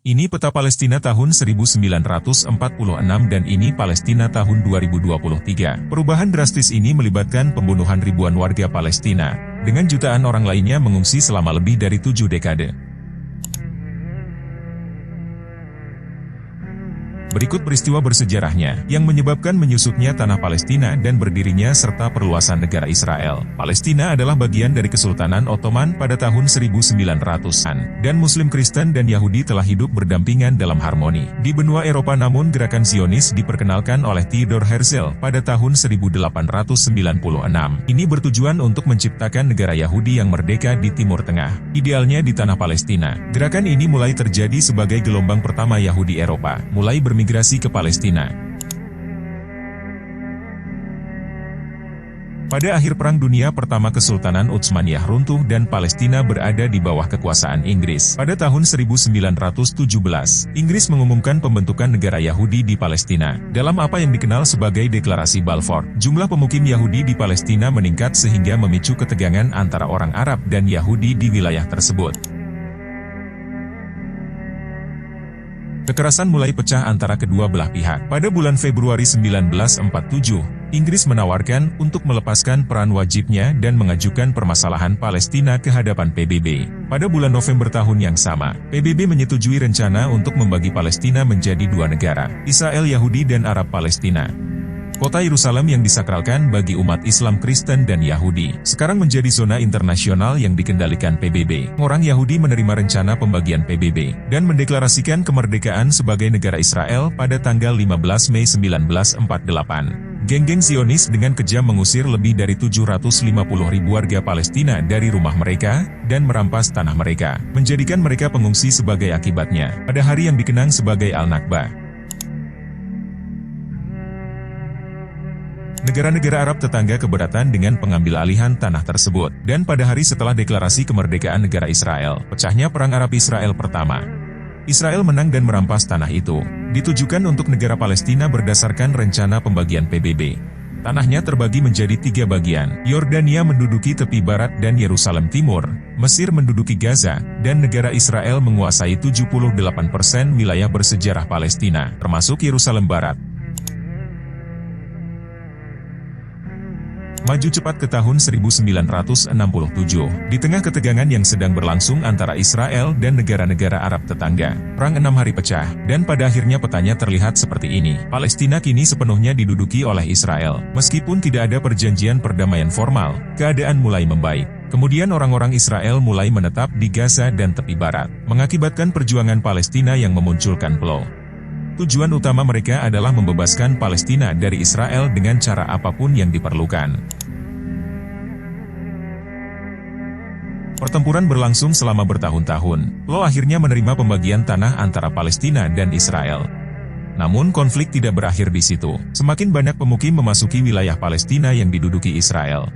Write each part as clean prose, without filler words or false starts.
Ini peta Palestina tahun 1946 dan ini Palestina tahun 2023. Perubahan drastis ini melibatkan pembunuhan ribuan warga Palestina, dengan jutaan orang lainnya mengungsi selama lebih dari 7 dekade. Berikut peristiwa bersejarahnya, yang menyebabkan menyusutnya tanah Palestina dan berdirinya serta perluasan negara Israel. Palestina adalah bagian dari Kesultanan Ottoman pada tahun 1900-an, dan Muslim, Kristen, dan Yahudi telah hidup berdampingan dalam harmoni di benua Eropa. Namun gerakan Zionis diperkenalkan oleh Theodor Herzl pada tahun 1896. Ini bertujuan untuk menciptakan negara Yahudi yang merdeka di Timur Tengah, idealnya di tanah Palestina. Gerakan ini mulai terjadi sebagai gelombang pertama Yahudi Eropa, mulai bermigrasi ke Palestina. Pada akhir Perang Dunia Pertama, Kesultanan Utsmaniyah runtuh dan Palestina berada di bawah kekuasaan Inggris. Pada tahun 1917, Inggris mengumumkan pembentukan negara Yahudi di Palestina. Dalam apa yang dikenal sebagai Deklarasi Balfour, jumlah pemukim Yahudi di Palestina meningkat sehingga memicu ketegangan antara orang Arab dan Yahudi di wilayah tersebut. Kekerasan mulai pecah antara kedua belah pihak. Pada bulan Februari 1947, Inggris menawarkan untuk melepaskan peran wajibnya dan mengajukan permasalahan Palestina ke hadapan PBB. Pada bulan November tahun yang sama, PBB menyetujui rencana untuk membagi Palestina menjadi 2 negara, Israel Yahudi dan Arab Palestina. Kota Yerusalem yang disakralkan bagi umat Islam, Kristen, dan Yahudi, sekarang menjadi zona internasional yang dikendalikan PBB. Orang Yahudi menerima rencana pembagian PBB, dan mendeklarasikan kemerdekaan sebagai negara Israel pada tanggal 15 Mei 1948. Geng-geng Zionis dengan kejam mengusir lebih dari 750.000 warga Palestina dari rumah mereka, dan merampas tanah mereka, menjadikan mereka pengungsi sebagai akibatnya, pada hari yang dikenang sebagai Al-Nakba. Negara-negara Arab tetangga keberatan dengan pengambil alihan tanah tersebut, dan pada hari setelah deklarasi kemerdekaan negara Israel, pecahnya Perang Arab Israel pertama. Israel menang dan merampas tanah itu, ditujukan untuk negara Palestina berdasarkan rencana pembagian PBB. Tanahnya terbagi menjadi 3 bagian, Yordania menduduki tepi barat dan Yerusalem Timur, Mesir menduduki Gaza, dan negara Israel menguasai 78% wilayah bersejarah Palestina, termasuk Yerusalem Barat. Maju cepat ke tahun 1967, di tengah ketegangan yang sedang berlangsung antara Israel dan negara-negara Arab tetangga. Perang 6 hari pecah, dan pada akhirnya petanya terlihat seperti ini. Palestina kini sepenuhnya diduduki oleh Israel. Meskipun tidak ada perjanjian perdamaian formal, keadaan mulai membaik. Kemudian orang-orang Israel mulai menetap di Gaza dan tepi barat, mengakibatkan perjuangan Palestina yang memunculkan PLO. Tujuan utama mereka adalah membebaskan Palestina dari Israel dengan cara apapun yang diperlukan. Pertempuran berlangsung selama bertahun-tahun. PLO akhirnya menerima pembagian tanah antara Palestina dan Israel. Namun konflik tidak berakhir di situ. Semakin banyak pemukim memasuki wilayah Palestina yang diduduki Israel.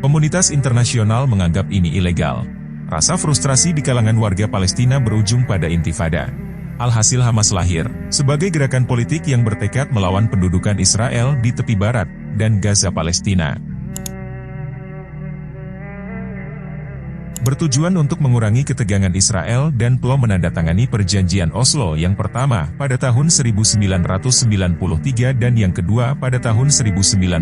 Komunitas internasional menganggap ini ilegal. Rasa frustrasi di kalangan warga Palestina berujung pada intifada. Alhasil Hamas lahir, sebagai gerakan politik yang bertekad melawan pendudukan Israel di tepi barat dan Gaza Palestina. Bertujuan untuk mengurangi ketegangan Israel dan PLO menandatangani perjanjian Oslo yang pertama pada tahun 1993 dan yang kedua pada tahun 1995.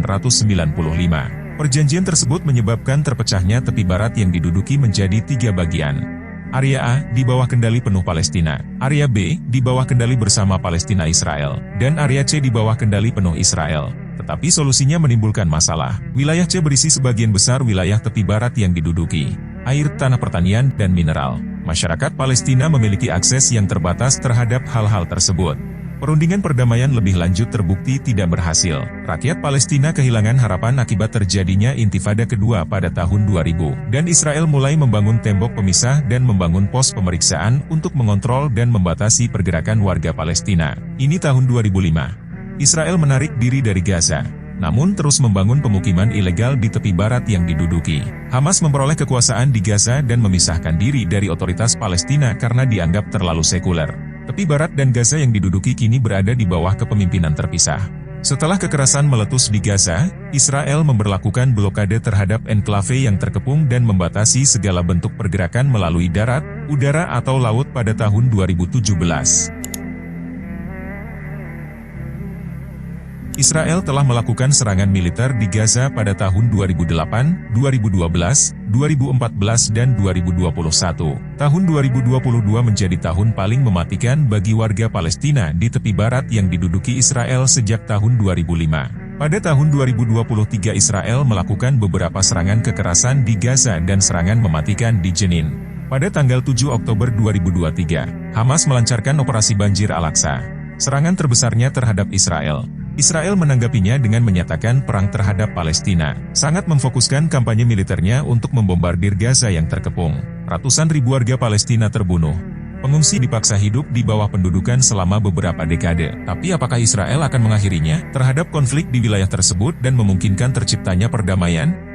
Perjanjian tersebut menyebabkan terpecahnya tepi barat yang diduduki menjadi 3 bagian. Area A, di bawah kendali penuh Palestina, area B, di bawah kendali bersama Palestina Israel, dan area C di bawah kendali penuh Israel. Tetapi solusinya menimbulkan masalah. Wilayah C berisi sebagian besar wilayah tepi barat yang diduduki, air, tanah pertanian, dan mineral. Masyarakat Palestina memiliki akses yang terbatas terhadap hal-hal tersebut. Perundingan perdamaian lebih lanjut terbukti tidak berhasil. Rakyat Palestina kehilangan harapan akibat terjadinya intifada kedua pada tahun 2000, dan Israel mulai membangun tembok pemisah dan membangun pos pemeriksaan untuk mengontrol dan membatasi pergerakan warga Palestina. Ini tahun 2005. Israel menarik diri dari Gaza, namun terus membangun pemukiman ilegal di tepi barat yang diduduki. Hamas memperoleh kekuasaan di Gaza dan memisahkan diri dari otoritas Palestina karena dianggap terlalu sekuler. Tepi barat dan Gaza yang diduduki kini berada di bawah kepemimpinan terpisah. Setelah kekerasan meletus di Gaza, Israel memberlakukan blokade terhadap enklave yang terkepung dan membatasi segala bentuk pergerakan melalui darat, udara atau laut pada tahun 2017. Israel telah melakukan serangan militer di Gaza pada tahun 2008, 2012, 2014 dan 2021. Tahun 2022 menjadi tahun paling mematikan bagi warga Palestina di tepi barat yang diduduki Israel sejak tahun 2005. Pada tahun 2023 Israel melakukan beberapa serangan kekerasan di Gaza dan serangan mematikan di Jenin. Pada tanggal 7 Oktober 2023, Hamas melancarkan operasi Banjir Al-Aqsa, serangan terbesarnya terhadap Israel. Israel menanggapinya dengan menyatakan perang terhadap Palestina, sangat memfokuskan kampanye militernya untuk membombardir Gaza yang terkepung. Ratusan ribu warga Palestina terbunuh. Pengungsi dipaksa hidup di bawah pendudukan selama beberapa dekade. Tapi apakah Israel akan mengakhirinya terhadap konflik di wilayah tersebut dan memungkinkan terciptanya perdamaian?